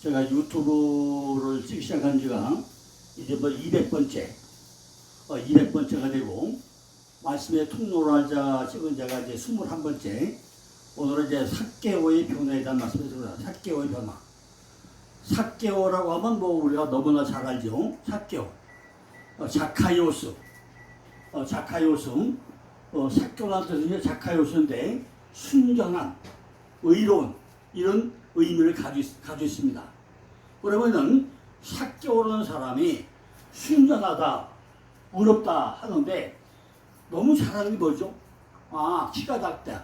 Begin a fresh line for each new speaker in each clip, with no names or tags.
제가 유튜브를 찍기 시작한 지가 이제 뭐 200번째, 200번째가 되고, 말씀의 통로를 찍은 제가 이제 21번째, 오늘은 이제 삭개오의 변화에 대한 말씀을 드립니다. 삭개오의 변화. 삭개오라고 하면 뭐 우리가 너무나 잘 알죠. 삭개오. 자카이오스. 삭개오라는 뜻은 자카이오스인데, 순전한, 의로운, 이런 의미를 가지고 있습니다. 그러면은 삭개오라는 사람이 순전하다, 의롭다 하는데 너무 잘하는 게 뭐죠? 키가 작다.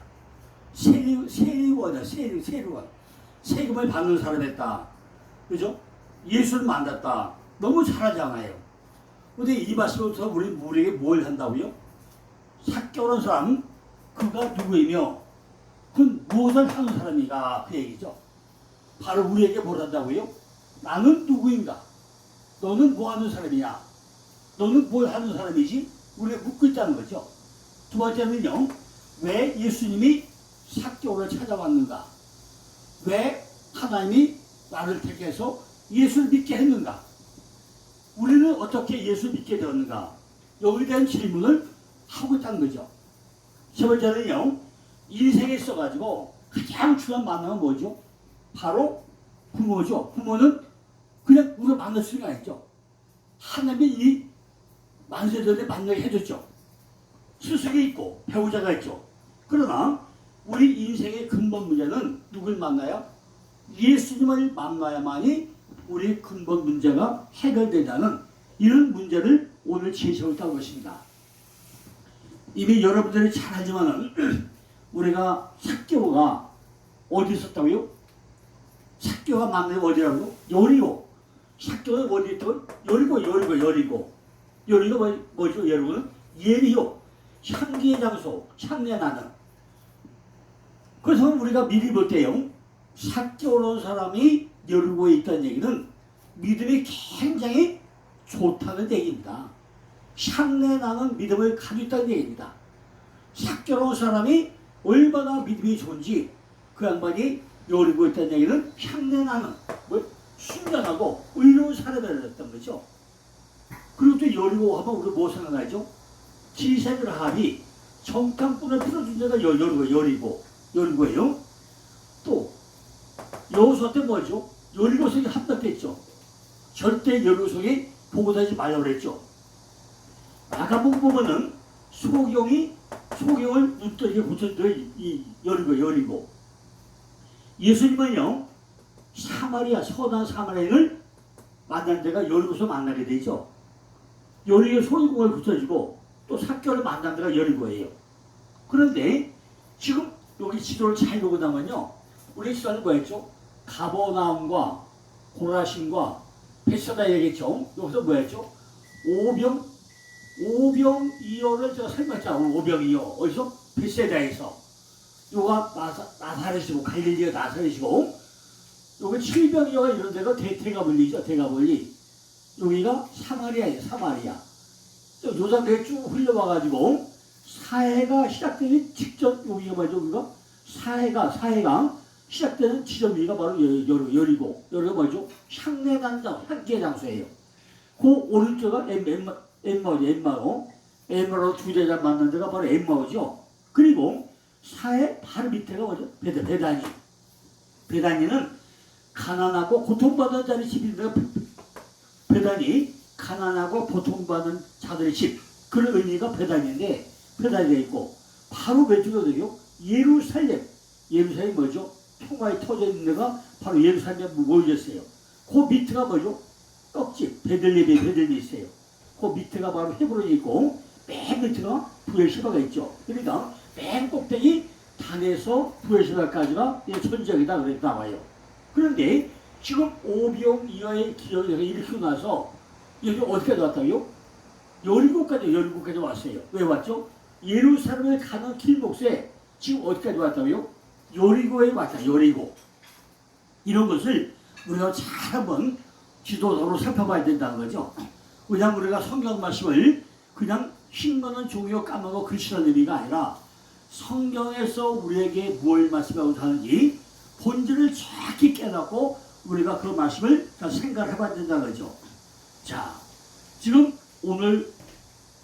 세리원이야, 세리원. 세금을 받는 사람이었다. 그죠? 예수를 만났다. 너무 잘하잖아요. 근데 이 말씀부터 우리에게 뭘 한다고요? 삭개오라는 사람, 그가 누구이며, 그건 무엇을 하는 사람인가? 그 얘기죠. 바로 우리에게 뭘 한다고요? 나는 누구인가? 너는 뭐 하는 사람이냐? 너는 뭘 하는 사람이지? 우리가 묻고 있다는 거죠. 두 번째는요, 왜 예수님이 삭개오를 찾아왔는가? 왜 하나님이 나를 택해서 예수를 믿게 했는가? 우리는 어떻게 예수를 믿게 되었는가? 여기에 대한 질문을 하고 있다는 거죠. 세 번째는요, 인생에 있어가지고 가장 중요한 만남은 뭐죠? 바로 부모죠. 부모는 그냥 우리가 만날 수가 있죠. 하나님이 이 만세전에 만나게 해줬죠. 스승이 있고 배우자가 있죠. 그러나 우리 인생의 근본 문제는 누굴 만나요? 예수님을 만나야만이 우리 근본 문제가 해결되자는 이런 문제를 오늘 제시하고 있다는 것입니다. 이미 여러분들이 잘 알지만은 우리가 삭개오가 어디 있었다고요? 삭개오가 만난 게 어디라고? 여리고. 삭개오가 어디 있다고? 여리고. 여리고 뭐죠? 여리고는 예리요. 향기의 장소, 향내 나는. 그래서 우리가 미리 볼 때요, 삭개오라는 사람이 여리고에 있다는 얘기는 믿음이 굉장히 좋다는 얘기입니다. 향내 나는 믿음을 가지고 있다는 얘기입니다. 삭개오라는 사람이 얼마나 믿음이 좋은지 그 양반이 여리고에 있다는 얘기는 향내 나는 순전하고 의로운 사람이었던 거죠. 그리고 또 여리고 하면 우리 뭐 생각나죠? 기생 라합이 정탐꾼을 풀어준 데가 여리고예요. 또 여호수아 때 뭐죠? 여리고성이 함락됐죠. 절대 여리고성이 보고다니지 말라고 그랬죠. 마가복음 보면은 소경을 눈떠리게 고쳤던 이 여리고. 예수님은요, 선한 사마리아인을 만난 데가 여리고서 만나게 되죠. 여리고 소경을 고쳐주고 또 삭개오를 만난 데가 여리고예요. 그런데 지금 여기 지도를 잘 보고 나면요, 우리 시간은 뭐였죠? 가버나움과 고라신과 베세다 얘기했죠. 여기서 뭐였죠? 오병이어를 제가 설명했잖아요. 오병이어. 어디서? 베세다에서. 요가 나사렛이고, 갈릴리가 나사렛이고, 여기 칠병이어가 이런 데가 대가볼리죠. 대가볼리. 여기가 사마리아예요. 사마리아. 요단대에 쭉 흘러와가지고 사해가 시작되는 직전, 여기가 뭐죠? 여기가 사해가 시작되는 지점이가 바로 여리고. 여기가 뭐죠? 향내난 향기의 장소예요. 그 오른쪽은 엠마오 두 제자 만난 데가 바로 엠마오죠. 그리고 사해 바로 밑에가 뭐죠? 베다니는 가난하고 고통받는 자들의 집인데, 베다니 가난하고 고통받는 자들의 집, 그런 의미가 베다니인데, 베다니가 있고 바로 왼쪽으로요, 예루살렘이 뭐죠? 평화에 터져 있는 데가 바로 예루살렘에 모여졌어요. 그 밑에가 뭐죠? 떡집 베들레헴이 있어요. 그 밑에가 바로 헤브론이 있고 맨 밑에가 부엘시바가 있죠. 그러니까 맨 꼭대기 단에서 부엘시바까지가 천지역이다 그렇게 나와요. 그런데 지금 오병이어의 기억을 일으키고 나서 여기 어디까지 왔다고요? 여리고까지 왔어요. 왜 왔죠? 예루살렘을 가는 길목에 지금 어디까지 왔다고요? 여리고에 왔다. 여리고. 이런 것을 우리가 잘 한번 지도적으로 살펴봐야 된다는 거죠. 그냥 우리가 성경 말씀을 그냥 흰거는 종이요 까먹어 글씨라는 의미가 아니라 성경에서 우리에게 뭘 말씀하고 하는지 본질을 정확히 깨닫고 우리가 그 말씀을 생각해봐야 된다는 거죠. 자, 지금 오늘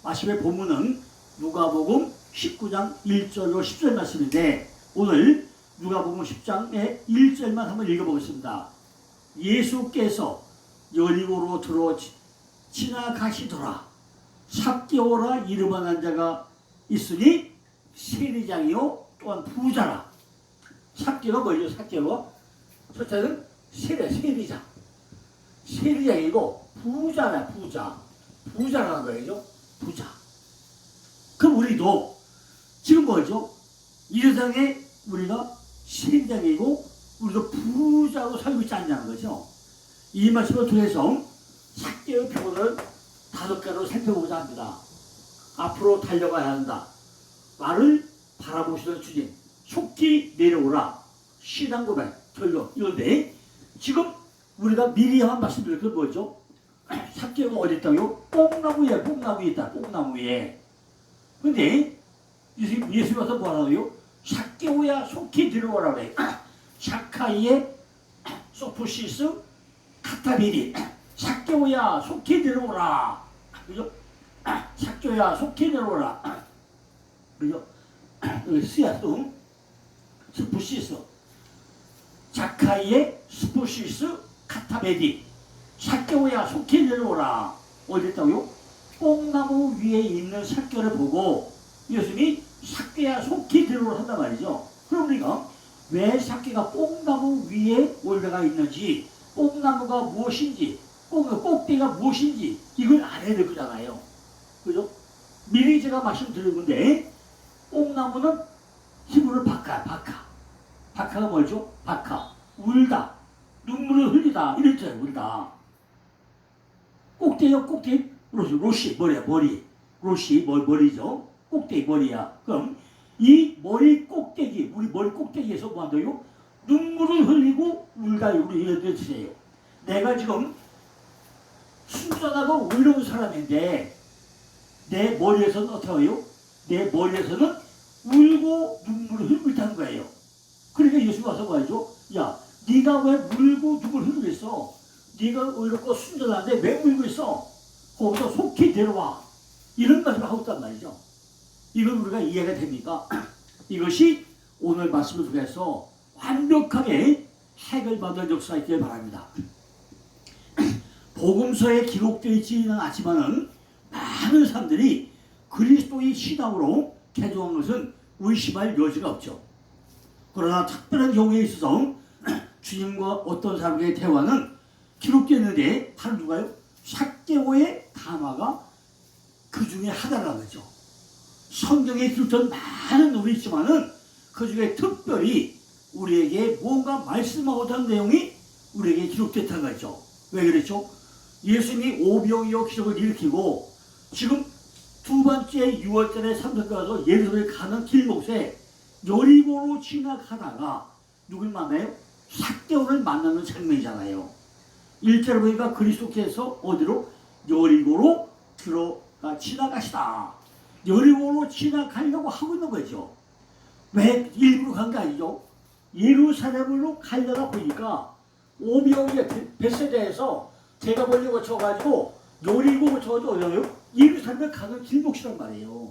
말씀의 본문은 누가복음 19장 1절로 10절 말씀인데 오늘 누가복음 10장의 1절만 한번 읽어보겠습니다. 예수께서 여리고로 들어 지나가시더라. 삭개오라 이름한 자가 있으니 세리장이요 또한 부자라. 삭개가 뭐죠? 삭개가 첫째는 세리장. 세리장이고 부자라. 부자라는 거예요. 부자. 그럼 우리도 지금 뭐죠? 이 세상에 우리가 세리장이고 우리도 부자로 살고 있지 않냐는 거죠. 이 말씀을 통해서 삭개의 표현을 5가지로 살펴보고자 합니다. 앞으로 달려가야 한다. 나를 바라보시던 주님, 속히 내려오라. 신앙 고백, 결론. 이런데 지금 우리가 미리 한 말씀드릴 건 뭐죠? 삭개가 어디 있다고요? 뽕나무에 있다. 뽕나무에. 근데 예수님 와서 뭐라고요? 삭개오야 속히 들어오라 그래. 샤카이의 소프시스 카타비리. 삭개오야 속히 들어오라. 그죠? 삭개오야 속히 들어오라. 그죠? 스야스 스푸시스 자카이의 스푸시스 카타베디. 삭개오야 속히 내려오라. 어디 있다고요? 뽕나무 위에 있는 삭개를 보고 예수님이 삭개야 속히 내려오라 한단 말이죠. 그럼 우리가 왜 삭개가 뽕나무 위에 올라가 있는지, 뽕나무가 무엇인지, 꼭대기가 무엇인지 이걸 알아야 될 거잖아요. 그죠? 미리 제가 말씀드린 건데 뽕나무는 히브리어로 바카가 뭐죠? 바카. 울다. 눈물을 흘리다. 이럴 때 울다. 꼭대기. 로시. 머리. 로시, 머리죠. 꼭대기, 머리야. 그럼 이 머리 꼭대기, 우리 머리 꼭대기에서 뭐 한다고요? 눈물을 흘리고 울다. 우리 이런 뜻이에요. 내가 지금 순전하고 의로운 사람인데 내 머리에서는 어떻게 해요? 내 머리에서는 울고 눈물을 흘리고 있다는 거예요. 그러니까 예수가 와서 말이죠. 야, 네가 왜 울고 눈물을 흘리고 있어? 네가 의롭고 순전한데 왜 울고 있어? 거기서 속히 내려와. 이런 말씀을 하고 있단 말이죠. 이건 우리가 이해가 됩니까? 이것이 오늘 말씀을 통해서 완벽하게 해결받을 역사가 있길 바랍니다. 복음서에 기록되어 있지는 않지만은 많은 사람들이 그리스도의 신앙으로 개종한 것은 의심할 여지가 없죠. 그러나 특별한 경우에 있어서 주님과 어떤 사람과의 대화는 기록되었는데 바로 누가요? 삭개오의 담화가 그 중에 하나라는 거죠. 성경에 기록된 많은 놈이 있지만은 그 중에 특별히 우리에게 뭔가 말씀하고자 하는 내용이 우리에게 기록됐다는 거죠. 왜 그랬죠? 예수님이 오병이어 기적을 일으키고 지금 두 번째 6월달에 삼성가서 예루살렘 가는 길목에 여리고로 지나가다가 누굴 만나요? 삭개오를 만나는 장면이잖아요. 1절에 보니까 그리스도께서 어디로? 여리고로 지나가시다. 여리고로 지나가려고 하고 있는 거죠. 왜 일부러 간 게 아니죠? 예루살렘으로 가려다 보니까 오병이어 벳세다에서 제가 멀리 거쳐가지고 여리고 거쳐가지고 어디요? 예루살렘에 가는 길목이란 말이에요.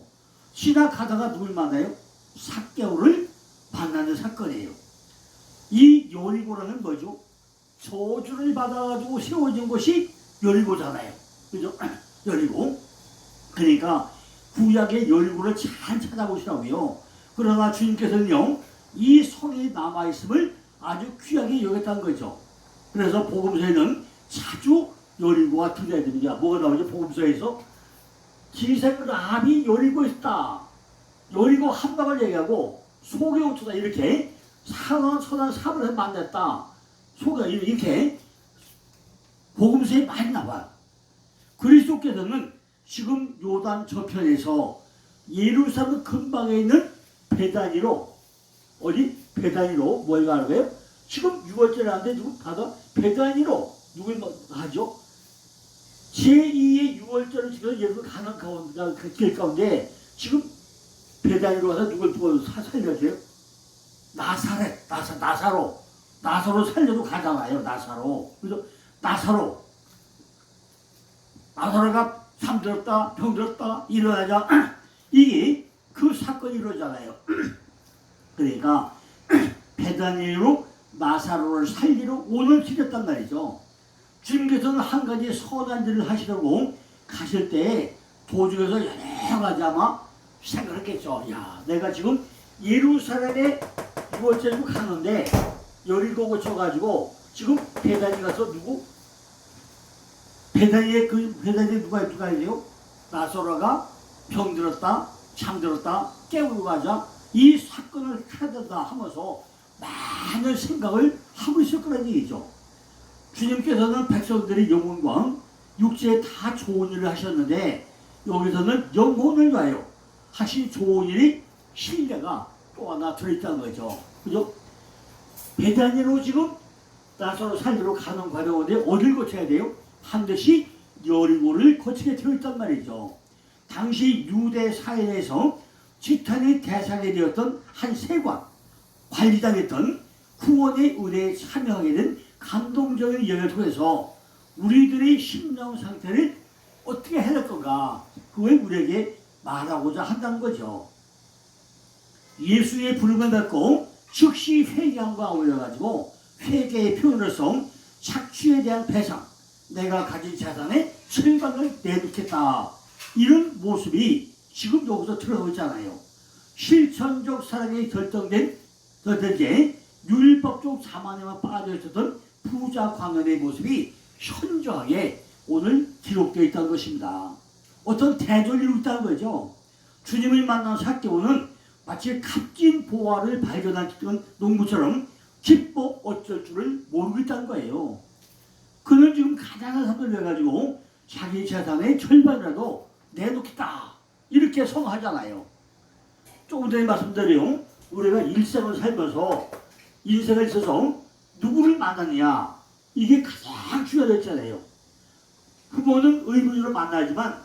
지나가다가 누굴 만나요? 삭개오를 만나는 사건이에요. 이 여리고라는 뭐죠? 저주를 받아가지고 세워진 곳이 여리고잖아요. 그죠? 여리고. 그러니까 구약의 여리고를 잘 찾아보시라고요. 그러나 주님께서는요, 이 성이 남아있음을 아주 귀하게 여겼다는 거죠. 그래서 복음서에는 자주 여리고가 등장해야 됩니다. 뭐가 나오죠? 복음서에서 기생 라합이 여리고에 있다. 여리고 한방을 얘기하고 속에 옥토다 이렇게 선한 사람을 만났다. 속에 이렇게 복음서에 많이 나와요. 그리스도께서는 지금 요단 저편에서 예루살렘 근방에 있는 베다니로 어디? 베다니로 뭘 가는 거예요? 지금 6월절에 하는데 누구 가서 베다니로 누굴 하죠? 제2의 6월절을 지금 예루살렘 가는 가운데 그 길 가운데 지금 베다니로 가서 누굴 살려줘요? 나사로 나사로 살려도 가잖아요. 나사로. 그래서 나사로가 잠들었다 병들었다 일어나자 이게 그 사건이 이루어지잖아요. 그러니까 베다니로 나사로를 살리러 오늘 지렸단 말이죠. 주님께서는 한 가지 선한 일을 하시려고 가실 때 도중에서 여러 가지 아마 생각했겠죠. 야, 내가 지금 예루살렘에 이곳저곳 가는데 여리고 고쳐가지고 지금 베다니 가서 누구? 베다니에 누가 해요? 나사로가 병들었다 잠들었다 깨우고 가자 이 사건을 해야 된다 하면서 많은 생각을 하고 있을 거란 얘기죠. 주님께서는 백성들의 영혼과 육체에 다 좋은 일을 하셨는데 여기서는 영혼을 위하여 하신 좋은 일이 신뢰가 또 하나 들어있다는 거죠. 그죠? 베다니로 지금 나사로 살리러 가는 과정인데 어딜 거쳐야 돼요? 반드시 여리고를 거치게 들어있단 말이죠. 당시 유대 사회에서 지탄의 대상이 되었던 한 세관, 관리당했던 후원의 의뢰에 참여하게 된 감동적인 이야기를 통해서 우리들의 심령 상태를 어떻게 해야 될 건가 그걸 우리에게 말하고자 한다는 거죠. 예수의 부름을 받고 즉시 회개함과 어울려가지고 회개의 표현으로서 착취에 대한 배상, 내가 가진 재산의 절반을 내놓겠다 이런 모습이 지금 여기서 들어가고 있잖아요. 실천적 사랑에 결정된 게 율법적 자만에만 빠져 있었던 부자 광년의 모습이 현저하게 오늘 기록되어 있다는 것입니다. 어떤 대조를 이루고 있다는 거죠. 주님을 만난 삭개오는 마치 값진 보화를 발견한 농부처럼 기뻐 어쩔 줄을 모르고 있다는 거예요. 그는 지금 가난한 사람을 해가지고 자기 재산의 절반이라도 내놓겠다 이렇게 선언하잖아요. 조금 전에 말씀드려요. 우리가 일생을 살면서 인생을 있어서 누구를 만나느냐 이게 가장 중요하잖아요. 부모는 의무적으로 만나지만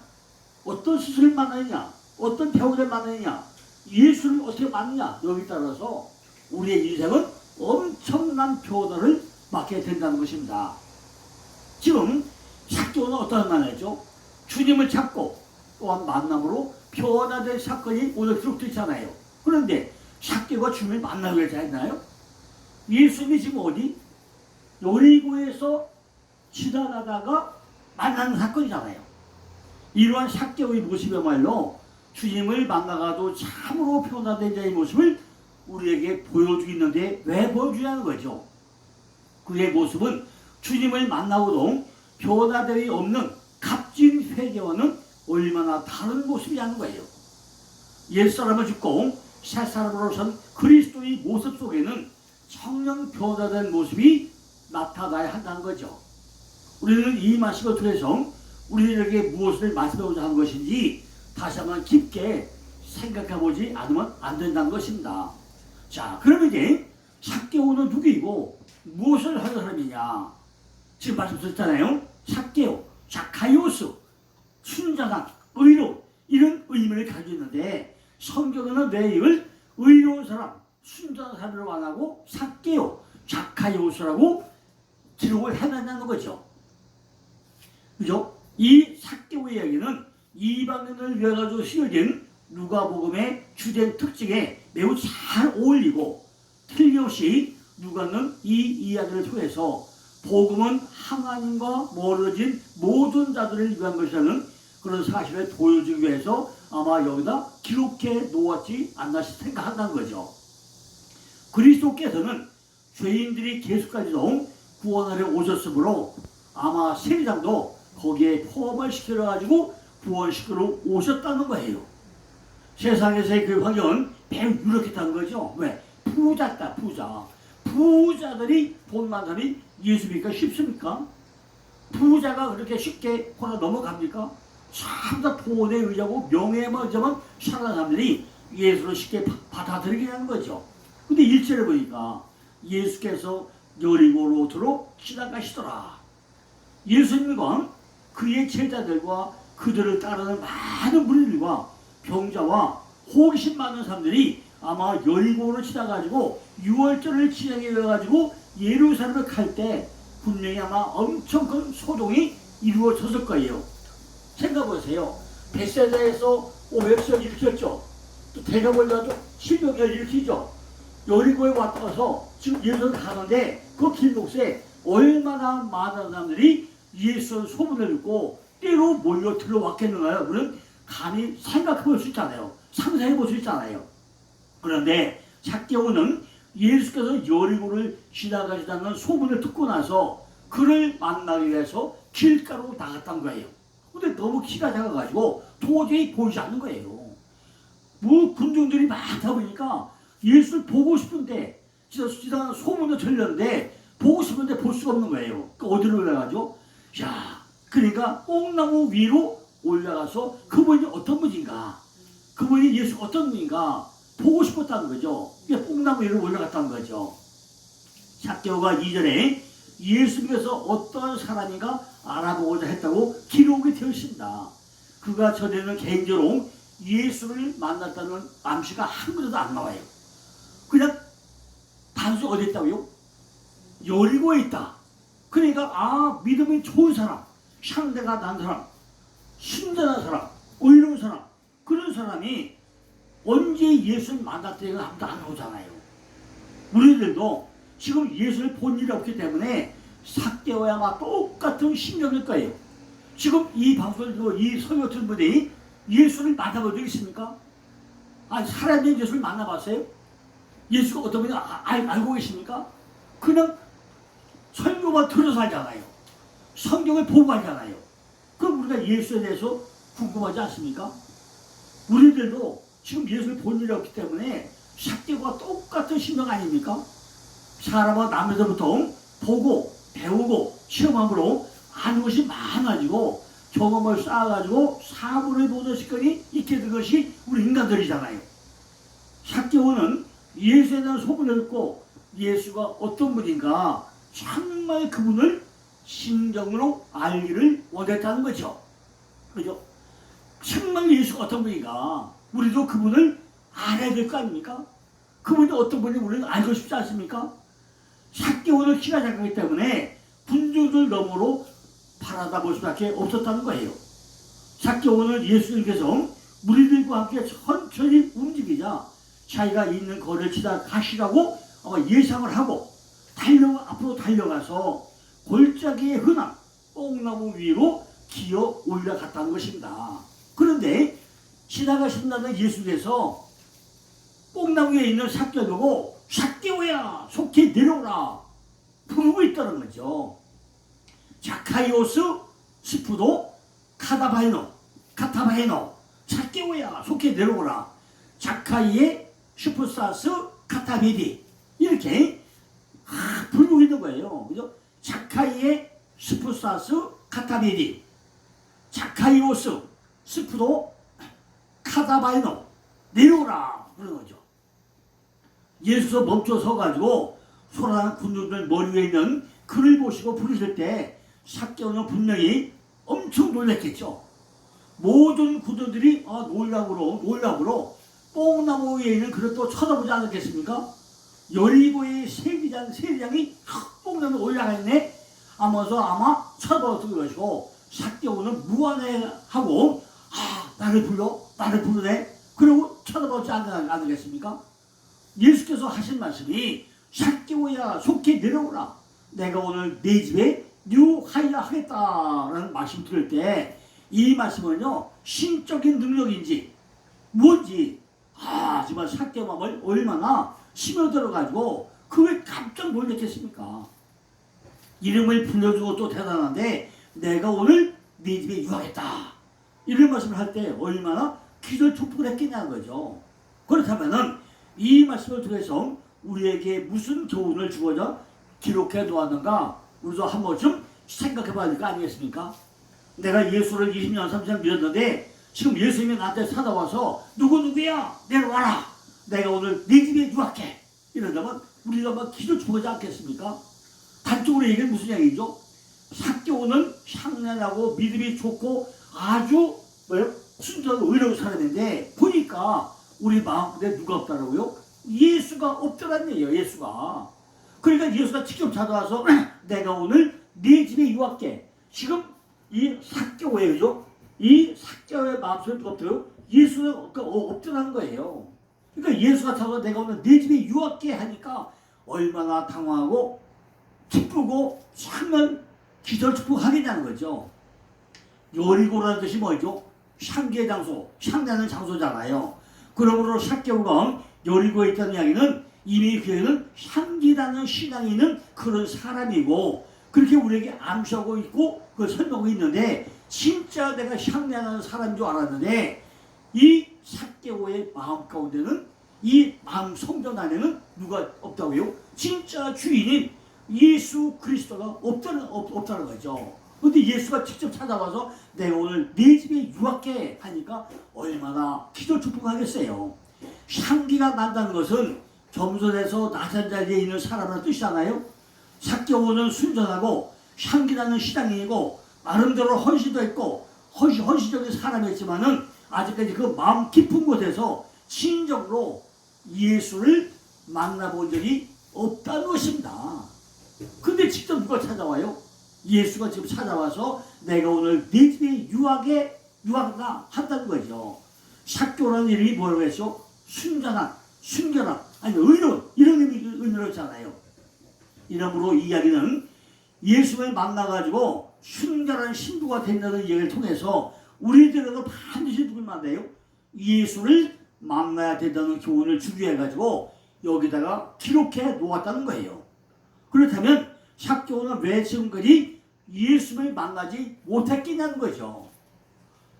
어떤 스승을 만나느냐 어떤 배우자를 만나느냐 예수를 어떻게 만나느냐 여기 따라서 우리의 인생은 엄청난 변화를 맞게 된다는 것입니다. 지금 삭개오는 어떤 만나죠? 주님을 찾고 또한 만남으로 변화된 사건이 오늘 기록되어 있잖아요. 그런데 삭개오가 주님을 만나고 했잖아요. 예수님이 지금 어디? 여리고에서 지나가다가 만나는 사건이잖아요. 이러한 삭개오의 모습이야말로 주님을 만나가도 참으로 변화된 자의 모습을 우리에게 보여주고 있는데 왜 보여주냐는 거죠. 그의 모습은 주님을 만나고도 변화됨이 없는 값진 회개와는 얼마나 다른 모습이라는 거예요. 옛사람을 죽고 새사람으로 선 그리스도의 모습 속에는 청년 변화된 모습이 나타나야 한다는 거죠. 우리는 이 말씀을 통해서 우리에게 무엇을 말씀하고자 하는 것인지 다시 한번 깊게 생각해보지 않으면 안 된다는 것입니다. 자, 그러면 이제 삭개오는 누구이고 무엇을 하는 사람이냐? 지금 말씀드렸잖아요. 삭개오, 자카이오스, 순자상, 의로운 이런 의미를 가지고 있는데 성경에는 왜 이걸 의로운 사람, 순자한 사람으로 안 하고 삭개오, 자카이오스라고 기록을 해놨다는 거죠. 그죠? 이 삭개오의 이야기는 이방인을 위해 가지고 쓰여진 누가복음의 주된 특징에 매우 잘 어울리고 틀림없이 누가는 이 이야기를 통해서 복음은 하나님과 멀어진 모든 자들을 위한 것이라는 그런 사실을 보여주기 위해서 아마 여기다 기록해 놓았지 않나 생각한다는 거죠. 그리스도께서는 죄인들이 계속까지도 구원하려 오셨으므로 아마 세리장도 거기에 포함을 시켜가지고 구원시키러 오셨다는 거예요. 세상에서의 그 환경은 매우 유력했다는 거죠. 왜? 부자다, 부자. 부자들이 돈 많은 사람이 예수 믿기가 쉽습니까? 부자가 그렇게 쉽게 혼자 넘어갑니까? 전부 다 돈에 의지하고 명예만 의지하면 살아가는 사람들이 예수를 쉽게 받아들이게 하는 거죠. 근데 1절에 보니까 예수께서 여리고로로 지나가시더라. 예수님과 그의 제자들과 그들을 따르는 많은 무리들과 병자와 호기심 많은 사람들이 아마 여리고를 지나가지고 6월절을 지나게 돼가지고 예루살렘을 갈 때 분명히 아마 엄청 큰 소동이 이루어졌을 거예요. 생각해보세요. 베세다에서 500석 일으켰죠. 또 대가벌려도 700여 일으키죠. 여리고에 왔다가서 지금 예루살렘 가는데 그 길목에 얼마나 많은 사람들이 예수의 소문을 듣고 때로 몰려 들어왔겠는가요? 우리는 감히 생각해 볼 수 있잖아요. 상상해 볼 수 있잖아요. 그런데 삭개오는 예수께서 여리고를 지나가시다는 소문을 듣고 나서 그를 만나기 위해서 길가로 나갔던 거예요. 근데 너무 키가 작아가지고 도저히 보이지 않는 거예요. 뭐 군중들이 많다 보니까 예수를 보고 싶은데 지나가는 소문을 들렸는데 보고 싶은데 볼 수가 없는 거예요. 그 어디로 올라가죠? 야, 그러니까 뽕나무 위로 올라가서 그분이 어떤 분인가, 그분이 예수 어떤 분인가 보고 싶었다는 거죠. 뽕나무 위로 올라갔다는 거죠. 삭개오가 2절에 예수님께서 어떤 사람인가 알아보고자 했다고 기록이 되어 있습니다. 그가 전에는 개인적으로 예수를 만났다는 암시가 한 군데도 안 나와요. 그냥 단순히 어디 있다고요? 여리고에 있다. 그러니까 믿음이 좋은 사람, 상대가 난 사람, 순전한 사람, 의로운 사람, 그런 사람이 언제 예수를 만났다는 아무도 안 나오잖아요. 우리들도 지금 예수를 본 일이 없기 때문에 삭개오와 아마 똑같은 심정일 거예요. 지금 이 방송을 듣고 이 설교 듣는 분이 예수를 만나본 적 있습니까? 아니, 살아있는 예수를 만나봤어요? 예수가 어떤 분인지 알고 계십니까? 그냥 설교만 들어서 하잖아요. 성경을 보고 하잖아요. 그럼 우리가 예수에 대해서 궁금하지 않습니까? 우리들도 지금 예수를 본 일이 없기 때문에 삭개오와 똑같은 심정 아닙니까? 사람은 남에서부터 보고 배우고 시험함으로 아는 것이 많아지고 경험을 쌓아가지고 사물을 보는 습관이 있게 된 것이 우리 인간들이잖아요. 삭개오는 예수에 대한 소문을 듣고 예수가 어떤 분인가 정말 그분을 심정으로 알기를 원했다는 거죠. 그죠? 정말 예수가 어떤 분인가 우리도 그분을 알아야 될 거 아닙니까? 그분이 어떤 분인지 우리는 알고 싶지 않습니까? 삭개오는 키가 작기 때문에 군중들 너머로 바라다 볼 수밖에 없었다는 거예요. 삭개오는 예수님께서 무리들과 함께 천천히 움직이자 자기가 있는 거리를 지나가시라고 아마 예상을 하고 앞으로 달려가서 골짜기에 흔한 뽕나무 위로 기어 올라갔다는 것입니다. 그런데 지나가신다는 예수께서 뽕나무 위에 있는 삭개오를 보고 삭개오야 속히 내려오라 부르고 있다는 거죠. 자카이오스 스푸도 카타바헤노 삭개오야 속히 내려오라 자카이의 슈프사스 카타베디 이렇게 부르고 있는 거예요. 그죠? 자카이의 슈프사스 카타베디 자카이오스 스푸도 카타바헤노 내려오라 그러는 거죠. 예수께서 멈춰 서가지고 소란한 군중들 머리 위에 있는 그를 보시고 부르실 때 삭개오는 분명히 엄청 놀랐겠죠. 모든 군중들이 놀랍으로 뽕나무 위에 있는 그를 또 쳐다보지 않았겠습니까? 여리고의 세리장이 뽕나무에 올라가 있네 하면서 아마 쳐다봤을 것이고 삭개오는 무안해하고 나를 부르네 그리고 쳐다보지 않겠습니까? 예수께서 하신 말씀이 삭개오야 속히 내려오라 내가 오늘 네 집에 유하여 하겠다라는 말씀 들을 때 이 말씀은요 신적인 능력인지 뭔지 정말 삭개오 마음을 얼마나 스며들어가지고 그게 깜짝 놀랐겠습니까? 이름을 불러주고 또 대단한데 내가 오늘 네 집에 유하겠다 이런 말씀을 할 때 얼마나 기절촉풍을 했겠냐는 거죠. 그렇다면은 이 말씀을 통해서 우리에게 무슨 교훈을 주어져 기록해 놓았는가 우리도 한 번쯤 생각해 봐야 될 거 아니겠습니까? 내가 예수를 20년 30년 믿었는데 지금 예수님이 나한테 찾아와서 누구야 내려와라 내가 오늘 네 집에 유학해 이러다면 우리가 막 기절촉하지 않겠습니까? 단적으로 얘기는 무슨 얘기죠? 삭개오는 상냥하고 믿음이 좋고 아주 순전하고 의로운 사람인데 보니까 우리 마음속에 누가 없다라고요? 예수가 없더란 얘기예요. 예수가. 그러니까 예수가 직접 찾아와서 내가 오늘 네 집에 유학게. 지금 이 삭개오예요. 그죠? 이 삭개오의 마음속에 누가 없더라고요? 예수가 없더라는 거예요. 그러니까 예수가 찾아와서 내가 오늘 네 집에 유학게 하니까 얼마나 당황하고 기쁘고 정말 기절축복하겠다는 거죠. 여리고라는 뜻이 뭐죠? 향기의 장소, 향나는 장소잖아요. 그러므로 삭개오가 여리고에 있다는 이야기는 이미 그에는 향기나는 신앙이 있는 그런 사람이고 그렇게 우리에게 암시하고 있고 그걸 설명하고 있는데 진짜 내가 향나는 사람인 줄 알았는데 이 삭개오의 마음 가운데는 이 마음 성전 안에는 누가 없다고요? 진짜 주인인 예수 그리스도가 없다는 거죠. 근데 예수가 직접 찾아와서 내가 오늘 네 집에 유학게 하니까 얼마나 기도축복하겠어요. 향기가 난다는 것은 겸손해서 낮은 자리에 있는 사람의 뜻이잖아요. 삭개오는 순전하고 향기나는 신앙인이고 나름대로 헌신도 했고 헌신적인 사람이었지만은 아직까지 그 마음 깊은 곳에서 진정으로 예수를 만나본 적이 없다는 것입니다. 근데 직접 누가 찾아와요? 예수가 지금 찾아와서 내가 오늘 네 집에 유학이다 한다는 거죠. 삭개오라는 이름이 뭐라고 했죠? 순전한, 순결한, 아니 의로운 이런 의미로 했잖아요. 이러므로 이 이야기는 예수를 만나가지고 순결한 신부가 된다는 이야기를 통해서 우리들은 반드시 누굴 만나요? 예수를 만나야 된다는 교훈을 주기 해가지고 여기다가 기록해 놓았다는 거예요. 그렇다면 삭개오는 왜 지금까지 예수를 만나지 못했겠냐는 거죠.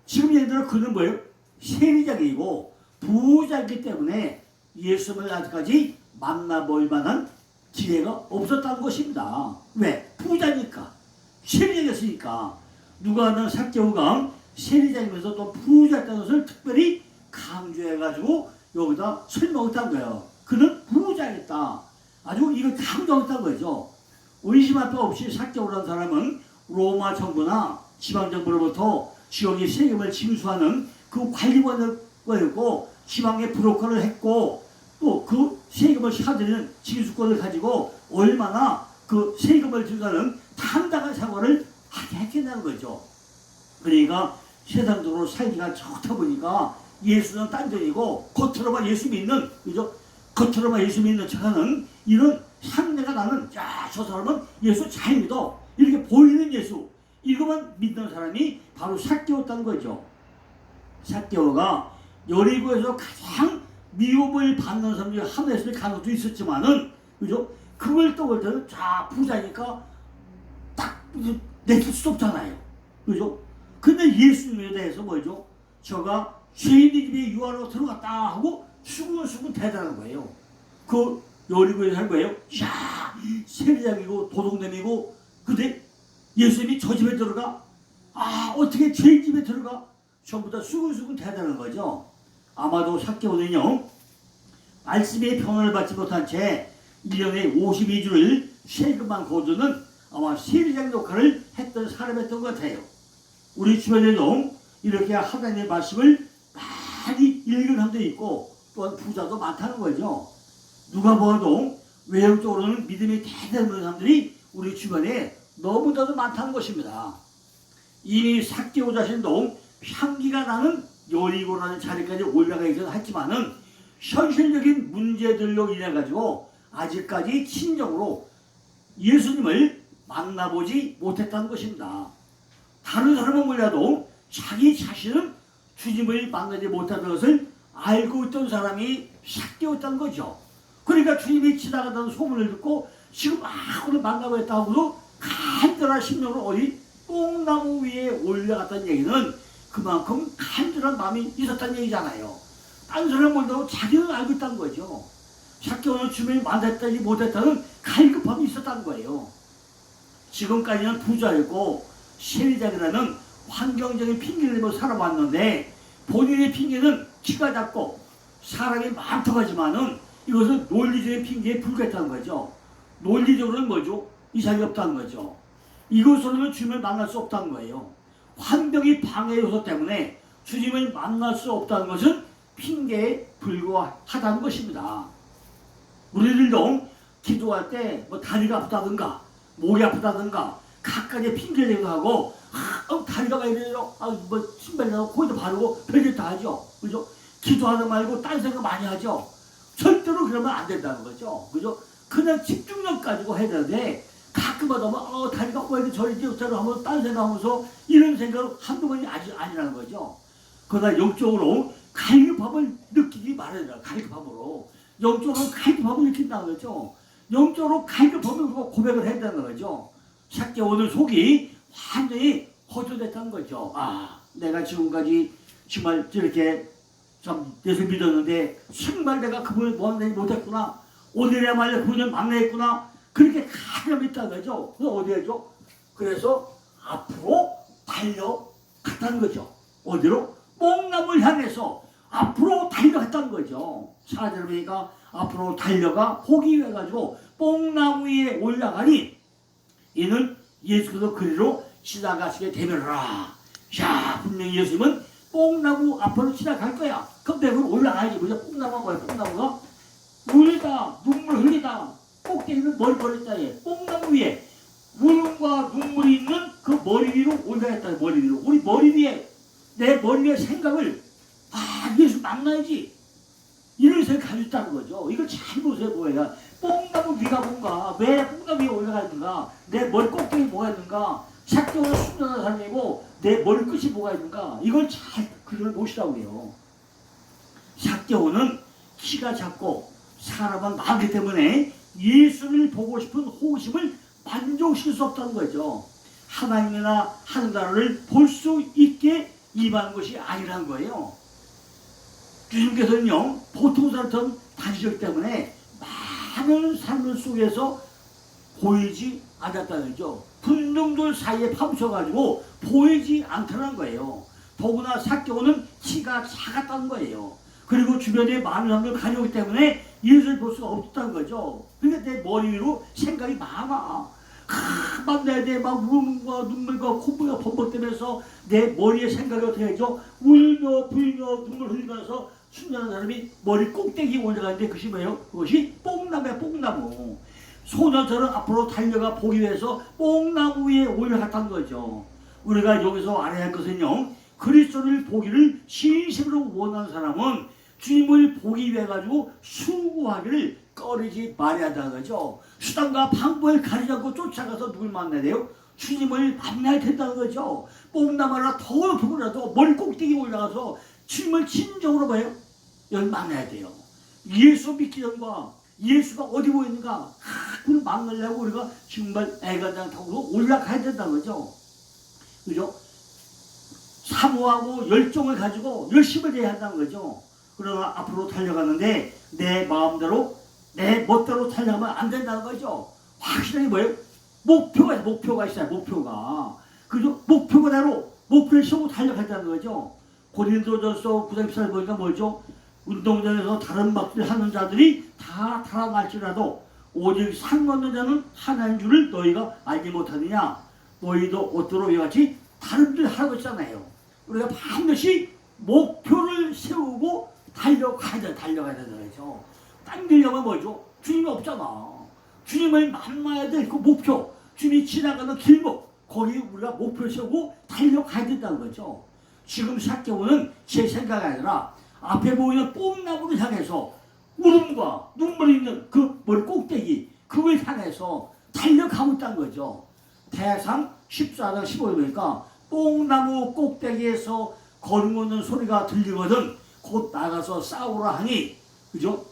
지금 예를 들어 그는 뭐예요? 세리장이고 부자이기 때문에 예수를 아직까지 만나볼 만한 기회가 없었다는 것입니다. 왜? 부자니까. 세리장이었으니까. 누가 하는 삭개오가 세리장이면서 또 부자였다는 것을 특별히 강조해가지고 여기다 설명했다는 거예요. 그는 부자였다. 아주 이걸 강조했다는 거죠. 의심 앞에 없이 삭개오라는 사람은 로마 정부나 지방 정부로부터 지역의 세금을 징수하는 그 관리관이었고 지방의 브로커를 했고 또 그 세금을 사들이는 징수권을 가지고 얼마나 그 세금을 징수하는 당당한 생활을 하게 했겠다는 거죠. 그러니까 세상적으로 살기가 좋다 보니까 예수는 딴전이고 겉으로만 예수 믿는 그죠? 겉으로만 예수 믿는 척하는 이런 향내가 나는 야, 저 사람은 예수 잘 믿어 이렇게 보이는 예수 이거만 믿는 사람이 바로 삭개오였다는 거죠. 삭개오가 여리고에서 가장 미움을 받는 사람 중에 하나였을 가능성도 있었지만은 그죠? 그걸 떠올 때는 자 부자니까 딱 내킬 수 없잖아요. 그죠? 근데 예수님에 대해서 뭐죠? 저가 죄인의 집에 유하러 들어갔다 하고 수근수근 대단한 거예요. 그 여리고에 살 거예요. 야 세리장이고 도둑놈이고 근데 예수님이 저 집에 들어가? 아 어떻게 죄인 집에 들어가? 전부 다 수근수근 대단한 거죠. 아마도 삭개오는요 말씀의 평안을 받지 못한 채 1년에 52주를 세금만 거두는 아마 세리장 역할을 했던 사람이었던 것 같아요. 우리 주변에도 이렇게 하나님의 말씀을 많이 읽은 사람도 있고 또한 부자도 많다는 거죠. 누가 보아도 외형적으로는 믿음이 대단한 사람들이 우리 주변에 너무나도 많다는 것입니다. 이미 삭개오 자신도 향기가 나는 여리고라는 자리까지 올라가기도 했지만은 현실적인 문제들로 인해 가지고 아직까지 친정으로 예수님을 만나보지 못했다는 것입니다. 다른 사람은 몰라도 자기 자신은 주님을 만나지 못하는 것을 알고 있던 사람이 삭개오였다는 거죠. 그러니까 주님이 지나가던 소문을 듣고 지금 오늘 만나보겠다 하고도 간절한 심령으로 어디 뽕나무 위에 올라갔다는 얘기는 그만큼 간절한 마음이 있었다는 얘기잖아요. 다른 사람 몰라도 자기는 알고 있다는 거죠. 삭개오는 주님을 만났다지 못했다는 갈급함이 있었다는 거예요. 지금까지는 부자였고 세리장이라는 환경적인 핑계를 대고 살아왔는데 본인의 핑계는 키가 작고 사람이 많다고 하지만은 이것은 논리적인 핑계에 불과했다는 거죠. 논리적으로는 뭐죠? 이상이 없다는 거죠. 이것으로는 주님을 만날 수 없다는 거예요. 환경이 방해 요소 때문에 주님을 만날 수 없다는 것은 핑계에 불과하다는 것입니다. 우리들도 기도할 때 뭐 다리가 아프다든가 목이 아프다든가 각각의 핑계를 대기도 하고 다리가 왜 이래요? 뭐 신발이라고 거기도 바르고 별짓 다 하죠. 그죠? 기도하다 말고 딴 생각 많이 하죠. 절대로 그러면 안 된다는 거죠. 그죠? 그냥 집중력 가지고 해야 되는데 가끔마다 다리가 왜 이렇게 저리지 저리 하면서 딴 생각하면서 이런 생각을 한두 번이 아니라는 거죠. 그러나 영적으로 갈급함을 느끼기 마련이다. 갈급함으로. 영적으로 갈급함을 느낀다는 거죠. 영적으로 갈급함을 고백을 해야 된다는 거죠. 삭제 오늘 속이 완전히 허전했다는 거죠. 내가 지금까지 정말 저렇게 참 예수 믿었는데 정말 내가 그분을 만나지 못했구나. 오늘야말로 그분을 만나했구나. 그렇게 가슴이 있다는 거죠. 그래서 어디 해죠? 그래서 앞으로 달려갔다는 거죠. 어디로? 뽕나무를 향해서 앞으로 달려갔다는 거죠. 사절을 보니까 앞으로 달려가 포기 해가지고 뽕나무 위에 올라가니 이는 예수께서 그리로 지나가시게 되면라. 자, 분명히 예수님은 뽕나무 앞으로 지나갈 거야. 그럼 내가 올라가야지. 그죠? 뽕나무가 뭐야? 뽕나무가 울다, 눈물 흘리다, 꼭대기는 머리 버렸다. 뽕나무 위에 울음과 눈물이 있는 그 머리 위로 올라갔다. 머리 위로. 우리 머리 위에, 내 머리 위에 생각을 예수 만나야지. 이런 생각 가지고 있다는 거죠. 이걸 잘 보세요. 뭐야? 뽕나무 위가 뭔가, 왜 뽕나무 위에 올라가는가, 내 머리 꼭대기 뭐가 있는가, 작정으로 순전한 사람이고 내 머리 끝이 뭐가 있는가, 이걸 잘 그걸 보시라고 해요. 삭개오는 키가 작고 사람은 많기 때문에 예수를 보고 싶은 호기심을 만족시킬 수 없다는 거죠. 하나님이나 하는 나라를 볼 수 있게 임하는 것이 아니라는 거예요. 주님께서는요, 보통 사람처럼 다니셨기 때문에 많은 삶을 속에서 보이지 않았다는 거죠. 분동들 사이에 파묻혀가지고 보이지 않다는 거예요. 더구나 삭개오는 키가 작았다는 거예요. 그리고 주변에 많은 사람들 가려오기 때문에 예수를 볼 수가 없었다는 거죠. 그러니까 내 머리 위로 생각이 많아. 만나야 돼. 막 울음과 눈물과 콧물과 범벅되면서 내 머리에 생각이 어떻게 하죠? 울며 불며 눈물 흘리면서 순전한 사람이 머리 꼭대기에 올라가는데 그것이 뭐예요? 그것이 뽕나무야, 뽕나무. 소년처럼 앞으로 달려가 보기 위해서 뽕나무 위에 올라갔다는 거죠. 우리가 여기서 알아야 할 것은요, 그리스도를 보기를 진심으로 원하는 사람은 주님을 보기 위해 가지고 수고하기를 꺼리지 말아야 한다는 거죠. 수단과 방법을 가리지 않고 쫓아가서 누굴 만나야 돼요? 주님을 만나야 된다는 거죠. 뽕나무 하나 더 높으더라도 머리 꼭대기 올라가서 주님을 진정으로 봐요. 여기 만나야 돼요. 예수 믿기 전과 예수가 어디 보이는가, 그걸 만나려고 우리가 정말 애간장 타고 올라가야 된다는 거죠. 그죠? 사모하고 열정을 가지고 열심을 해야 한다는 거죠. 그러나 앞으로 달려가는데 내 마음대로, 내 멋대로 달려가면 안 된다는 거죠. 확실하게 뭐예요? 목표가 있어요. 목표가. 그죠? 목표대로 목표를 세우고 달려간다는 거죠. 고린도전서 9장 14절 보니까 뭐죠? 운동장에서 다른 막들 하는 자들이 다 달아날지라도 오직 상 얻는 자는 하나인 줄을 너희가 알지 못하느냐. 너희도 옷도로 이와 같이 다른 일 하라고 했잖아요. 우리가 반드시 목표를 세우고 달려가야 되는 거죠. 당기려면 뭐죠? 주님이 없잖아. 주님을 만나야 될 그 목표, 주님이 지나가는 길목, 거기 우리가 목표를 세우고 달려가야 된다는 거죠. 지금 삭개오는 제 생각이 아니라 앞에 보이는 뽕나무를 향해서 울음과 눈물이 있는 그 머리 꼭대기, 그걸 향해서 달려가고 있다는 거죠. 대상 14장 15절 보니까 뽕나무 꼭대기에서 걸음오는 소리가 들리거든 곧 나가서 싸우라 하니, 그죠?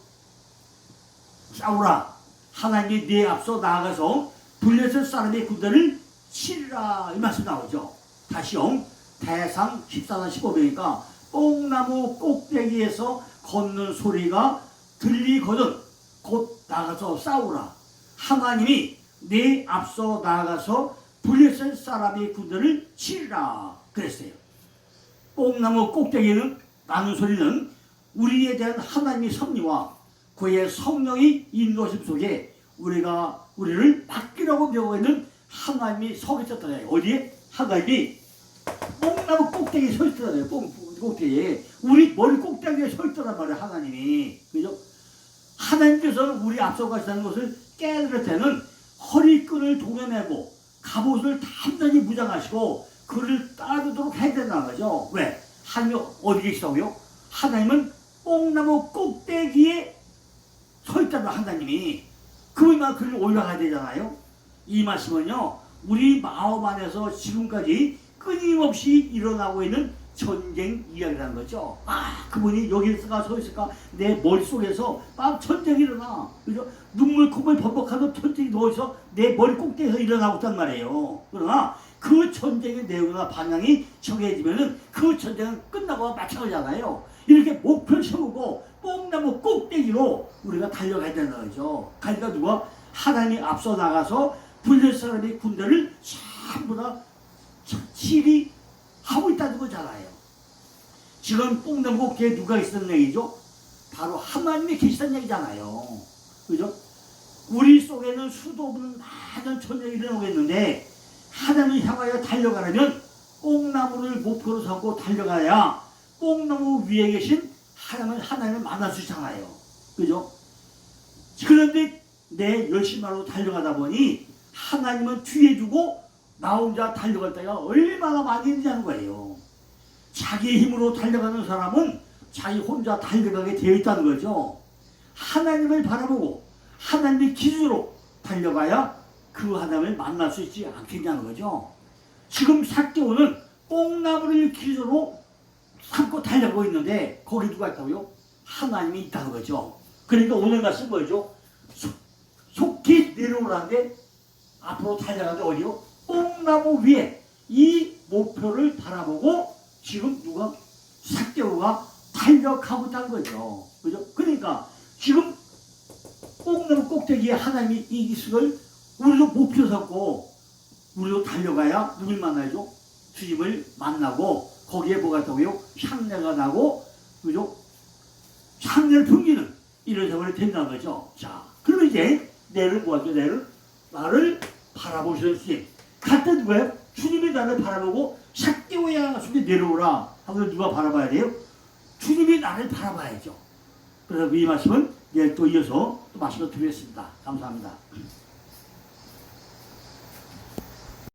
싸우라. 하나님이 네 앞서 나아가서 블레셋 사람의 군대를 치리라, 이 말씀 나오죠. 다시요. 대상 14장 15절이니까 뽕나무 꼭대기에서 걷는 소리가 들리거든 곧 나가서 싸우라. 하나님이 네 앞서 나아가서 블레셋 사람의 군대를 치리라 그랬어요. 뽕나무 꼭대기에는 나는 소리는 우리에 대한 하나님의 섭리와 그의 성령의 인도하심 속에 우리를 맡기라고 명하고 있는 하나님이 서 있었다. 어디에? 하나님이 뽕나무 꼭대기에 서 있더라고요. 꼭대기에. 우리 머리 꼭대기에 서 있더란 말이에요. 하나님이. 그죠? 하나님께서는 우리 앞서 가시다는 것을 깨달을 때는 허리끈을 동여매고 갑옷을 단단히 무장하시고 그를 따르도록 해야 된다는 거죠. 왜? 하나님이 어디 계시다고요? 하나님은 뽕나무 꼭대기에 서 있다는 하나님이. 그분만 그를 올라가야 되잖아요. 이 말씀은요, 우리 마음 안에서 지금까지 끊임없이 일어나고 있는 전쟁 이야기라는 거죠. 아, 그분이 여기 있을까 서 있을까 내 머릿속에서 막 전쟁이 일어나. 그죠? 눈물 콧물 범벅하는 전쟁이 누워서 내 머리 꼭대기에서 일어나고 있단 말이에요. 그러나 그 전쟁의 내용이나 방향이 정해지면은 그 전쟁은 끝나고 마찬가지잖아요. 이렇게 목표를 세우고 뽕나무 꼭대기로 우리가 달려가야 되는 거죠. 그러니까 누가 하나님이 앞서 나가서 블레셋 사람의 군대를 전부 다 치리하고 있다는 거잖아요. 지금 뽕나무 꼭대기에 누가 있었는 얘기죠? 바로 하나님이 계시다는 얘기잖아요. 그죠? 우리 속에는 수도 없는 많은 전쟁이 일어나고 있는데 하나님을 향하여 달려가려면 뽕나무를 목표로 삼고 달려가야 뽕나무 위에 계신 하나님을 만날 수 있잖아요. 그죠? 그런데 내 열심히로 달려가다 보니 하나님은 뒤에 두고 나 혼자 달려갈 때가 얼마나 많이 있냐는 거예요. 자기의 힘으로 달려가는 사람은 자기 혼자 달려가게 되어 있다는 거죠. 하나님을 바라보고 하나님의 기준으로 달려가야 그 하나님을 만날 수 있지 않겠냐는 거죠. 지금 삭개오는 뽕나무를 기준으로 삼고 달려가고 있는데 거기 누가 있다고요? 하나님이 있다는 거죠. 그러니까 오늘 말씀 뭐죠? 속히 내려오라는데 앞으로 달려가는데 어디요? 뽕나무 위에 이 목표를 바라보고 지금 누가? 삭개오가 달려가고 있다는 거죠. 그죠? 그러니까 지금 뽕나무 꼭대기에 하나님이 있음을 우리도 목표 삼고 우리도 달려가야 누굴 만나죠? 주님을 만나고 거기에 뭐가 있다고요? 향내가 나고 그죠? 향내를 풍기는 이런 생활이 된다는 거죠. 자, 그러면 이제 내를 뭐하죠? 나를 바라보시는 주님. 갈때 누가요? 주님이 나를 바라보고 삭개오야 속에 내려오라 하면 누가 바라봐야 돼요? 주님이 나를 바라봐야죠. 그래서 이 말씀은 내일 또 이어서 또 말씀을 드리겠습니다. 감사합니다.